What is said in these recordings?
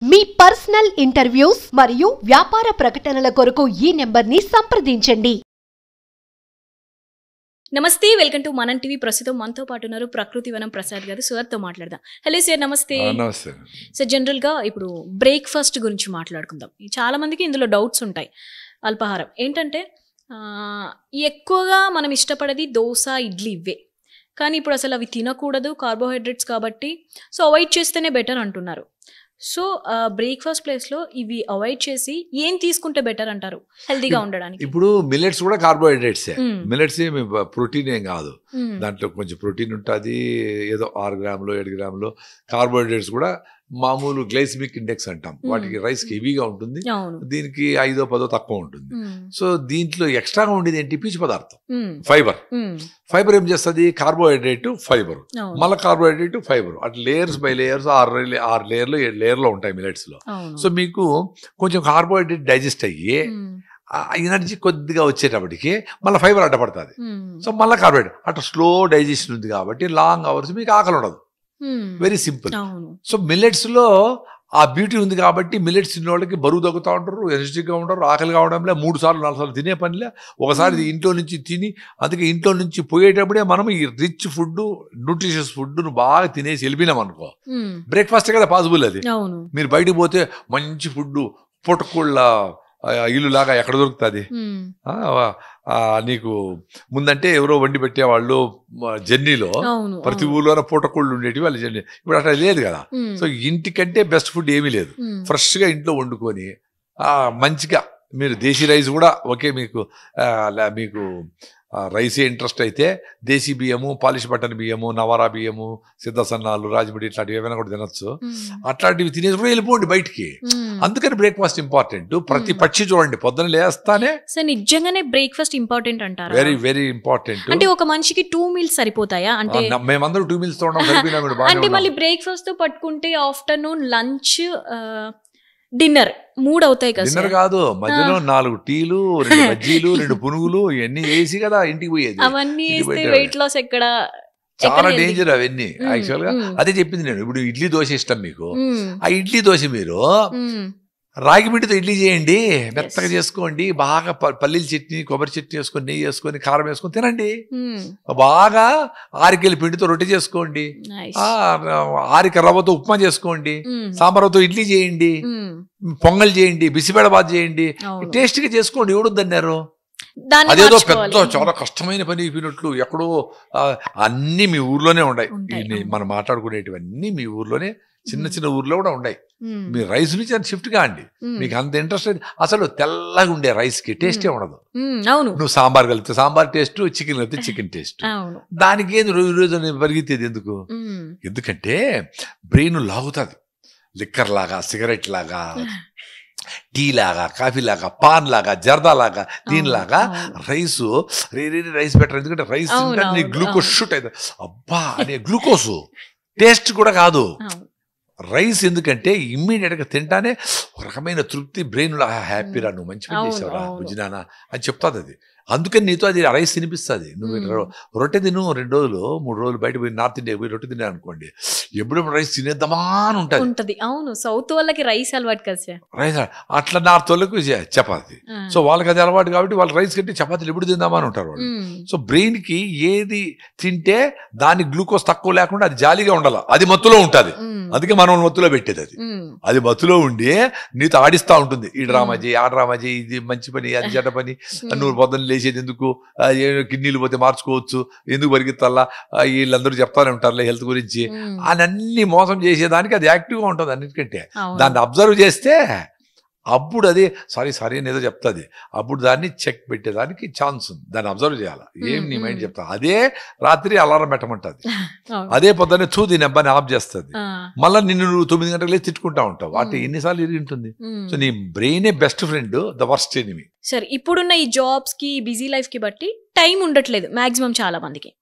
మీ personal interviews మరియు వ్యాపార ప్రకటనల కొరకు ఈ నెంబర్ని సంప్రదించండి. నమస్తే, వెల్కమ్ టు మనం టీవీ. ప్రస్తుతం మనతో పాటు ఉన్నారు ప్రకృతి వనం ప్రసాద్ గారు. సార్తో మాట్లాడదాం. హలో సార్, నమస్తే. నమస్తే సార్, జనరల్గా ఇప్పుడు బ్రేక్ఫాస్ట్ గురించి మాట్లాడుకుందాం. చాలా మందికి ఇందులో డౌట్స్ ఉంటాయి. అల్పాహారం ఏంటంటే ఎక్కువగా మనం ఇష్టపడేది దోశ, ఇడ్లీ ఇవే. కానీ ఇప్పుడు అసలు అవి తినకూడదు, కార్బోహైడ్రేట్స్ కాబట్టి. సో అవాయిడ్ చేస్తేనే బెటర్ అంటున్నారు. సో బ్రేక్ఫాస్ట్ ప్లేస్లో ఇవి అవాయిడ్ చేసి ఏం తీసుకుంటే బెటర్ అంటారు హెల్తీగా ఉండడానికి? ఇప్పుడు మిల్లెట్స్ కూడా కార్బోహైడ్రేట్సే. మిల్లెట్స్ ఏమి ప్రోటీన్ ఏం కాదు, దాంట్లో కొంచెం ప్రోటీన్ ఉంటుంది, ఏదో 6 గ్రాములు 7 గ్రాములు. కార్బోహైడ్రేట్స్ కూడా మామూలు గ్లైసిమిక్ ఇండెక్స్ అంటాం, వాటికి రైస్కి హెవీగా ఉంటుంది, దీనికి 5 10 తక్కువ ఉంటుంది. సో దీంట్లో ఎక్స్ట్రాగా ఉండేది ఏంటి? పీచు పదార్థం, ఫైబర్. ఫైబర్ ఏం చేస్తుంది? కార్బోహైడ్రేట్, ఫైబర్, మళ్ళీ కార్బోహైడ్రేట్, ఫైబర్, అట్లా లేయర్స్ బై లేయర్స్ 6 లేయర్లు 7 లేయర్లో ఉంటాయి మిల్లెట్స్ లో. సో మీకు కొంచెం కార్బోహైడ్రేట్ డైజెస్ట్ అయ్యి ఎనర్జీ కొద్దిగా వచ్చేటప్పటికి మళ్ళీ ఫైబర్ అడ్డపడుతుంది. సో మళ్ళీ కార్బోహైడ్రేట్ అట్లా స్లో డైజెషన్ ఉంది కాబట్టి లాంగ్ అవర్స్ మీకు ఆకలి ఉండదు. Very simple. సో మిల్లెట్స్ లో ఆ బ్యూటీ ఉంది కాబట్టి మిల్లెట్స్ తిన్న వాళ్ళకి బరువు తగ్గుతూ ఉంటారు, ఎనర్జీగా ఉంటారు, ఆకలి కావడంలే, 3 సార్లు 4 సార్లు తినే పనిలే. ఒకసారి ఇంట్లో నుంచి తిని, అందుకే ఇంట్లో నుంచి పోయేటప్పుడే మనం ఈ రిచ్ ఫుడ్, న్యూట్రిషియస్ ఫుడ్ బాగా తినేసి వెళ్ళిపోయినాం అనుకో, బ్రేక్ఫాస్ట్ కదా పాసిబుల్. అది మీరు బయటకు పోతే మంచి ఫుడ్ పొట్టకోళ్ళ ఇల్లు లాగా ఎక్కడ దొరుకుతుంది? నీకు ముందంటే ఎవరో వండి పెట్టేవాళ్ళు జర్నీలో, ప్రతి ఊర్లోనే పూటకోళ్ళు ఉండేటివి వాళ్ళ జర్నీ. ఇప్పుడు అట్లా లేదు కదా. సో ఇంటికంటే బెస్ట్ ఫుడ్ ఏమీ లేదు. ఫ్రెష్గా ఇంట్లో వండుకొని మంచిగా మీరు దేశీ రైస్ కూడా ఓకే, మీకు రైసే ఇంట్రెస్ట్ అయితే దేశీ బియ్యము, పాలిష్ బటన్ బియ్యము, నవారా బియ్యము, సిద్ధ సన్నాలు, రాజముడి ఇట్లాంటివి ఏమైనా కూడా తినొచ్చు. అట్లాంటివి తినేసి కూడా వెళ్ళిపోండి బయటికి. అందుకని బ్రేక్ఫాస్ట్ ఇంపార్టెంట్. ప్రతి పక్షి చూడండి పొద్దున లేస్తానే. సో నిజంగానే బ్రేక్ఫాస్ట్ ఇంపార్టెంట్ అంటారు? Very very important. అంటే ఒక మనిషికి 2 మీల్స్ సరిపోతాయా? అంటే మేమందరూ 2 మీల్స్ తోడడం. అంటే మళ్ళీ బ్రేక్ఫాస్ట్ తో పట్టుకుంటే ఆఫ్టర్నూన్, లంచ్, డిన్నర్ 3 అవుతాయి కదా? డిన్నర్ కాదు, మధ్యలో 4 టీలు, 2 బజ్జీలు, 2 పునుగులు ఇవన్నీ వేసి కదా ఇంటికి పోయేది. అవన్నీ వెయిట్ లాస్ ఎక్కడ? చాలా డేంజర్ అవన్నీ. యాక్చువల్ గా అదే చెప్పింది నేను. ఇప్పుడు ఇడ్లీ దోశ ఇష్టం మీకు, ఆ ఇడ్లీ దోశ మీరు రాగి పిండితో ఇడ్లీ చేయండి, మెత్తగా చేసుకోండి, బాగా పల్లీల చట్నీ, కొబ్బరి చట్నీ వేసుకొని, నెయ్యి వేసుకొని, కారం వేసుకొని తినండి. బాగా ఆరికెళ్ళి పిండితో రొట్టె చేసుకోండి, ఆరిక రవ్వతో ఉప్మా చేసుకోండి, సాంబార్తో ఇడ్లీ చేయండి, పొంగల్ చేయండి, బిసిబెళబాద్ చేయండి, టేస్ట్ గా చేసుకోండి. ఎవడొద్దన్నారు? అదేదో పెద్ద చాలా కష్టమైన పని అయిపోయినట్లు ఎక్కడో. అన్ని మీ ఊర్లోనే ఉన్నాయి. మనం మాట్లాడుకునేటివన్నీ మీ ఊర్లోనే, చిన్న చిన్న ఊర్లో కూడా ఉన్నాయి. మీరు రైస్ నుంచి అంత షిఫ్ట్ కాండి. మీకు అంత ఇంట్రెస్ట్ అసలు తెల్లగా ఉండే రైస్ కి టేస్టే ఉండదు. నువ్వు సాంబార్ కలిపితే సాంబార్ టేస్ట్, చికెన్ కలిపితే చికెన్ టేస్ట్. దానికి ఏది రోజు పరిగెత్తేది ఎందుకు? ఎందుకంటే బ్రెయిన్ లాగుతుంది. లిక్కర్ లాగా, సిగరెట్ లాగా, టీ లాగా, కాఫీ లాగా, పాన్ లాగా, జర్దా లాగా, దీనిలాగా రైస్ రైస్ బెటర్. ఎందుకంటే రైస్ గ్లూకోజ్ షూట్ అవుతుంది. అబ్బా అనే గ్లూకోజ్ టేస్ట్ కూడా కాదు రైస్. ఎందుకంటే ఇమ్మీడియట్ గా తింటానే ఒక రకమైన తృప్తి, బ్రెయిన్ హ్యాపీ రా, నువ్వు మంచి పని చేసావురా భుజనానా అని చెప్తాది అది. అందుకని నీతో అది రైస్ తినిపిస్తుంది. నువ్వు రొట్టె తిను 2 రోజులు 3 రోజులు బయట పోయి నార్త్ ఇండియా పోయి రొట్టె తిన్నా అనుకోండి, ఎప్పుడెప్పుడు రైస్ తినేద్దామా అని ఉంటుంది. అవును, సౌత్ వాళ్ళకి రైస్ అలవాటు కదా. రైస్ అట్లా నార్త్ వాళ్ళకి చపాతి. సో వాళ్ళకి అది అలవాటు కాబట్టి వాళ్ళు రైస్ కంటే చపాతీలు ఎప్పుడు తిందామా అని ఉంటారు వాళ్ళు. సో బ్రెయిన్ కి ఏది తింటే దాని గ్లూకోజ్ తక్కువ లేకుండా అది జాలీగా ఉండాలి, అది మత్తులో ఉంటుంది. అందుకే మనం మత్తులో పెట్టేది. అది మత్తులో ఉండి నీతో ఆడిస్తూ ఉంటుంది. ఈ డ్రామా చేయి, ఆ డ్రామా చేయి, ఇది మంచి పని, అది చెడ్డ పని, నువ్వు పొద్దున్న లేచేది ఎందుకు, కిడ్నీలు పోతే మార్చుకోవచ్చు, ఎందుకు పరిగెత్తాలా, వీళ్ళందరూ చెప్తానే ఉంటారులే హెల్త్ గురించి అని అన్ని మోసం చేసేదానికి అది యాక్టివ్గా ఉంటుంది. అన్నిటికంటే దాన్ని అబ్జర్వ్ చేస్తే అప్పుడు అది సారీ అని ఏదో చెప్తుంది, అప్పుడు దాన్ని చెక్ పెట్టేదానికి ఛాన్స్ ఉంది. దాన్ని అబ్జర్వ్ చేయాలి, ఏం నీ మైండ్ చెప్తా. అదే రాత్రి అలారం పెట్టమంటుంది, అదే పొద్దున్నే దీని అబ్బాయిని ఆఫ్ చేస్తుంది. మళ్ళీ నిన్ను నువ్వు 9 గంటలకు లేచి తిట్టుకుంటా ఉంటావు. అటు ఎన్నిసార్లు ఇరిగి ఉంటుంది. సో నీ బ్రెయినే best friend, the worst enemy. సరే, ఇప్పుడున్న ఈ జాబ్స్ కి, బిజీ లైఫ్ కి బట్టి టైం ఉండట్లేదు మాక్సిమం చాలా మందికి.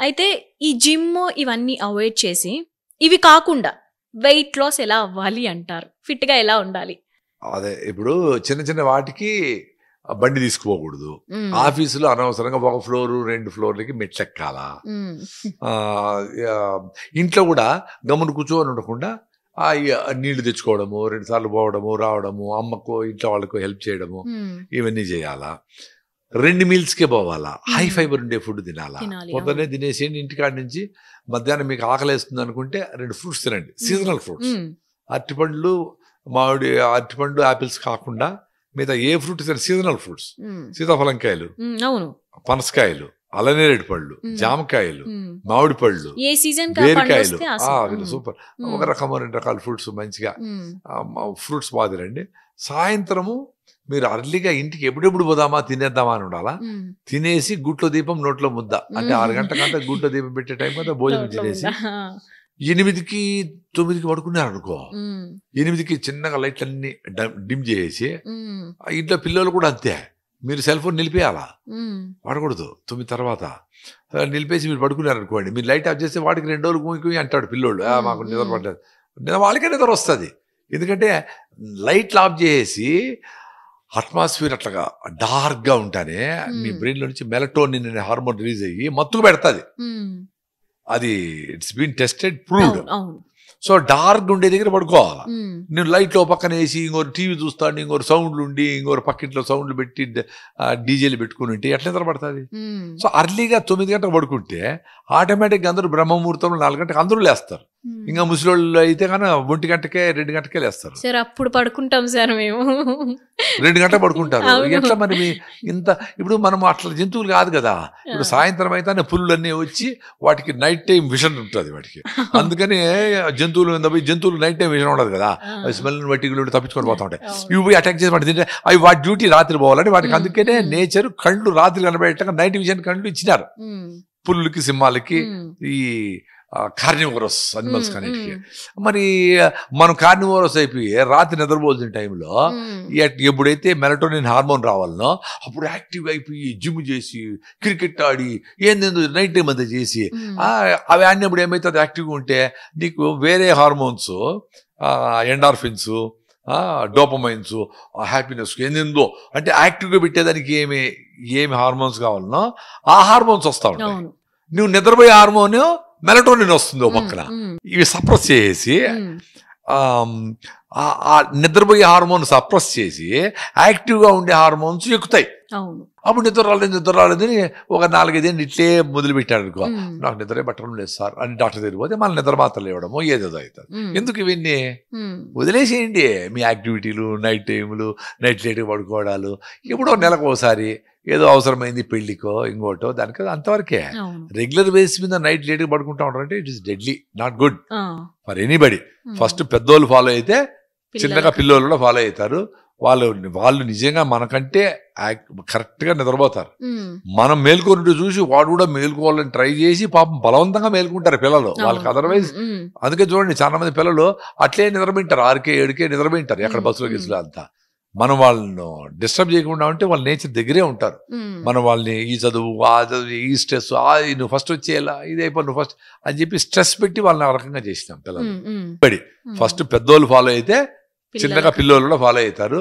అయితే ఈ జిమ్ ఇవన్నీ అవాయిడ్ చేసి ఇవి కాకుండా వెయిట్ లాస్ ఎలా అవ్వాలి అంటారు? ఫిట్ గా ఎలా ఉండాలి? అదే ఇప్పుడు చిన్న చిన్న వాటికి బండి తీసుకుపోకూడదు. ఆఫీసులో అనవసరంగా 1 ఫ్లోర్ 2 ఫ్లోర్లకి మెట్లెక్కాలా. ఇంట్లో కూడా గమ్మును కూర్చోని ఉండకుండా నీళ్లు తెచ్చుకోవడము, 2 సార్లు పోవడము రావడము, అమ్మకు ఇంట్లో వాళ్ళకు హెల్ప్ చేయడము, ఇవన్నీ చేయాలా. 2 మీల్స్కే పోవాలా, హై ఫైబర్ ఉండే ఫుడ్ తినాలా. పొద్దున్నే తినేసేయండి, ఇంటికాడ నుంచి మధ్యాహ్నం మీకు ఆకలేస్తుంది అనుకుంటే 2 ఫ్రూట్స్ తినండి, సీజనల్ ఫ్రూట్స్. అరటిపండ్లు, అరటిపండు, ఆపిల్స్ కాకుండా మిగతా ఏ ఫ్రూట్ తిన సీజనల్ ఫ్రూట్స్, సీతాఫలంకాయలు, పనసకాయలు, అలనేరేడు పళ్ళు, జామకాయలు, మామిడి పళ్ళు, బేరికాయలు, సూపర్. ఒక రకం 2 రకాల ఫ్రూట్స్ మంచిగా ఫ్రూట్స్ బాగా తినండి. సాయంత్రము మీరు అర్లీగా ఇంటికి ఎప్పుడెప్పుడు పోదామా తినేద్దామా అని ఉండాలా. తినేసి గుట్లో దీపం నోట్లో ముద్ద, అంటే 6 గంటలకంతా గుట్లో దీపం పెట్టే టైం కదా భోజనం తినేసి 8కి 9కి పడుకున్నారనుకో, 8కి చిన్నగా లైట్లన్నీ డిమ్ చేసి, ఇంట్లో పిల్లలు కూడా అంతే, మీరు సెల్ ఫోన్ నిలిపేయాలా, వాడకూడదు 9 తర్వాత. నిలిపేసి మీరు పడుకున్నారనుకోండి, మీరు లైట్ ఆఫ్ చేస్తే వాడికి 2 రోజులు కూయి అంటాడు పిల్లోళ్ళు, మాకు నిద్ర పడలేదు. వాళ్ళకే నిద్ర వస్తుంది, ఎందుకంటే లైట్లు ఆఫ్ చేసి అట్మాస్ఫియర్ అట్లాగా డార్క్గా ఉంటానే మీ బ్రెయిన్లో నుంచి మెలటోనిన్ అనే హార్మోన్ రిలీజ్ అయ్యి మత్తుకు పెడతాది. అది it's been tested, proved. So dark ఉండే దగ్గర పడుకోవాలా. నేను లైట్లో పక్కన వేసి ఇంకోరు టీవీ చూస్తాను, ఇంకోరు సౌండ్లు ఉండి, ఇంకోరు పక్కింట్లో సౌండ్లు పెట్టి డీజేలు పెట్టుకుని ఉంటే ఎట్లా నిద్ర పడుతుంది. సో అర్లీగా 9 గంటలకు పడుకుంటే ఆటోమేటిక్గా అందరూ బ్రహ్మముహూర్తంలో 4 గంటలకు అందరూ లేస్తారు. ఇంకా ముసలోళ్ళు అయితే కానీ 1 గంటకే 2 గంటకే లేస్తారు. సార్ అప్పుడు పడుకుంటాం సార్ మేము, 2 గంటలకు పడుకుంటారు. ఎట్లా మరి ఇంత, ఇప్పుడు మనం అట్లా జంతువులు కాదు కదా. ఇప్పుడు సాయంత్రం అయితే పులులన్నీ వచ్చి వాటికి నైట్ టైం విజన్ ఉంటుంది వాటికి, అందుకని జంతువులు నైట్ టైం విజన్ ఉండదు కదా, స్మెల్ బట్టి తప్పించుకొని పోతా ఉంటాయి. ఇవి పోయి అటాక్ చేసి వాటి తింటే అవి వాటి డ్యూటీ రాత్రి పోవాలని వాటికి, అందుకనే నేచర్ కళ్ళు రాత్రి కనబడేట్టుగా నైట్ విజన్ కళ్ళు ఇచ్చినారు పులులకి, సింహాలకి, ఈ కార్నివోరస్ అనిమల్స్ కన్నిటికి. మరి మనం కార్నివోరస్ అయిపోయి రాత్రి నిద్రపోవాల్సిన టైంలో ఎప్పుడైతే మెలటోనిన్ హార్మోన్ రావాలనో అప్పుడు యాక్టివ్ అయిపోయి జిమ్ చేసి, క్రికెట్ ఆడి, ఏందేందో నైట్ టైం అంతా చేసి అవి ఆడినప్పుడు ఏమవుతుంది, యాక్టివ్గా ఉంటే నీకు వేరే హార్మోన్స్, ఎండార్ఫిన్స్, డోపమైన్స్, హ్యాపీనెస్, ఏందేందో అంటే యాక్టివ్గా పెట్టేదానికి ఏమి హార్మోన్స్ కావాలనో ఆ హార్మోన్స్ వస్తూ ఉంటాయి. నువ్వు నిద్రపోయే హార్మోన్ మెలటోనిన్ వస్తుంది ఓ పక్కన, ఇవి సప్రెస్ చేసి నిద్రపోయే హార్మోన్ సప్రెస్ చేసి యాక్టివ్గా ఉండే హార్మోన్స్ ఎక్కుతాయి. అప్పుడు నిద్ర రాలేదని ఒక 4-5 ఏళ్ళు ఇట్లే మొదలు పెట్టాడు అనుకో, నాకు నిద్రే పట్టడం లేదు సార్ అని డాక్టర్ దగ్గర పోతే మళ్ళీ నిద్ర మాత్రలు ఇవ్వడము ఏదేదో అవుతుంది. ఎందుకు ఇవన్నీ వదిలేసేయండి మీ యాక్టివిటీలు, నైట్ టైములు, నైట్ లేట్గా పడుకోవడాలు. ఎప్పుడో నెలకు ఒకసారి ఏదో అవసరమైంది పెళ్లికో ఇంకోటో దానికి, అంతవరకే. రెగ్యులర్ బేసిస్ మీద నైట్ లేట్గా పడుకుంటా ఉంటారంటే it is deadly, not good for anybody. First పెద్దోళ్ళు ఫాలో అయితే చిన్నగా పిల్లోళ్ళు కూడా ఫాలో అవుతారు. వాళ్ళు నిజంగా మనకంటే కరెక్ట్గా నిద్రపోతారు. మనం మేల్కొంటూ చూసి వాడు కూడా మేల్కోవాలని ట్రై చేసి పాపం బలవంతంగా మేల్కుంటారు పిల్లలు వాళ్ళకి. అదర్వైజ్ అందుకే చూడండి చాలా మంది పిల్లలు అట్లే నిద్రపోయింటారు, 6కే 7కే నిద్రపోయింటారు ఎక్కడ బస్సులో గీసులో అంతా. మనం వాళ్ళను డిస్టర్బ్ చేయకుండా ఉంటే వాళ్ళ నేచర్ దగ్గరే ఉంటారు. మనం వాళ్ళని ఈ చదువు, ఆ చదువు, ఈ స్ట్రెస్, నువ్వు ఫస్ట్ వచ్చేలా ఇది అయిపో, నువ్వు ఫస్ట్ అని చెప్పి స్ట్రెస్ పెట్టి వాళ్ళని ఆ రకంగా చేసినాం పిల్లలు. ఫస్ట్ పెద్దోళ్ళు ఫాలో అయితే చిన్నగా పిల్లోళ్ళు కూడా ఫాలో అవుతారు.